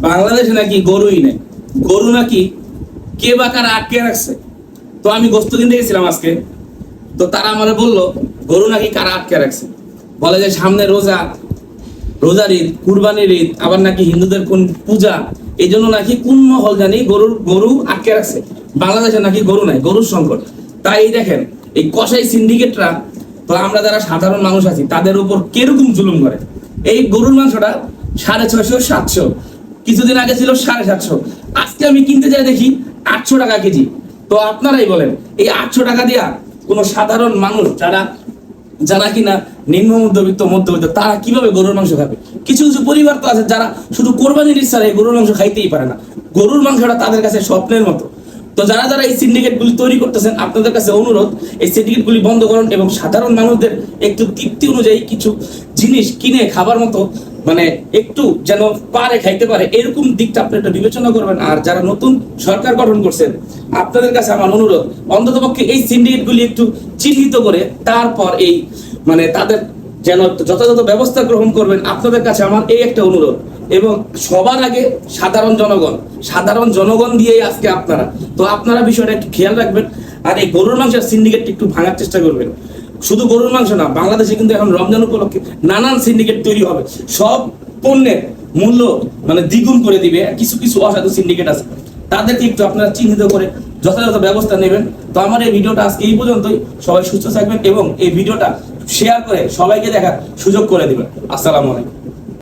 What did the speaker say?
বাংলাদেশে নাকি গরুই নেই, গরু নাকি কে বা কারা আটকে রাখছে। তো আমি গোস্ত কিনতে গেছিলাম আজকে, তো তারা আমার বললো গরু নাকি কারা আটকে রাখছে। বলে যে সামনে রোজার ঈদ, কুরবানির ঈদ, আবার নাকি হিন্দুদের কোন পূজা, এই জন্য নাকি কোন মহল জানি গরু আটকে রাখছে। বাংলাদেশে নাকি গরু নাই, গরুর সংকট। তাই দেখেন এই কসাই সিন্ডিকেটরা, তো আমরা যারা সাধারণ মানুষ আছি তাদের উপর কিরকম জুলুম করে। এই গরুর মাংসটা 650 700, কিছুদিন আগে ছিল 750, আজকে আমি কিনতে যাই দেখি 800 টাকা কেজি। তো আপনারাই বলেন এই 800 টাকা দিয়া কোন সাধারণ মানুষ যারা কিনা নিম্ন মধ্যবিত্ত তারা কিভাবে গরুর মাংস খাবে? কিছু কিছু পরিবার তো আছে যারা শুধু কোরবানির ইচ্ছায় গরুর মাংস খাইতেই পারে না। গরুর মাংসটা তাদের কাছে স্বপ্নের মতো। তো যারা যারা এই সিন্ডিকেট গুলি তৈরি করতেছেন, আপনাদের কাছে অনুরোধ এই সিন্ডিকেট গুলি বন্ধ করুন এবং সাধারণ মানুষদের একটু তৃপ্তি অনুযায়ী কিছু জিনিস কিনে খাবার মতো, মানে একটু যেন পারে খাইতে পারে, এরকম দিকটা আপনি একটা বিবেচনা করবেন। আর যারা নতুন সরকার গঠন করছেন, আপনাদের কাছে আমার অনুরোধ অন্ততপক্ষে এই সিন্ডিকেট গুলি একটু চিহ্নিত করে তারপর এই মানে তাদের যেন যথাযথ ব্যবস্থা গ্রহণ করবেন। আপনাদের কাছে আমার এই একটা অনুরোধ। এবং সবার আগে সাধারণ জনগণ দিয়েই আজকে আপনারা, তো আপনারা বিষয়টা একটু খেয়াল রাখবেন। আর এই গরুর মাংসের সিন্ডিকেট একটু ভাঙার চেষ্টা করবেন। শুধু গরুর মাংস না, বাংলাদেশে কিন্তু এখন রমজান উপলক্ষে নানান সিন্ডিকেট তৈরি হবে, সব পণ্যের মূল্য মানে দ্বিগুণ করে দিবে। কিছু কিছু অসাধু সিন্ডিকেট আছে, তাদেরকে একটু আপনারা চিহ্নিত করে যথাযথ ব্যবস্থা নেবেন। তো আমার এই ভিডিওটা আজকে এই পর্যন্তই। সবাই সুস্থ থাকবেন এবং এই ভিডিওটা শেয়ার করে সবাইকে দেখার সুযোগ করে দিবেন। আসসালামু আলাইকুম।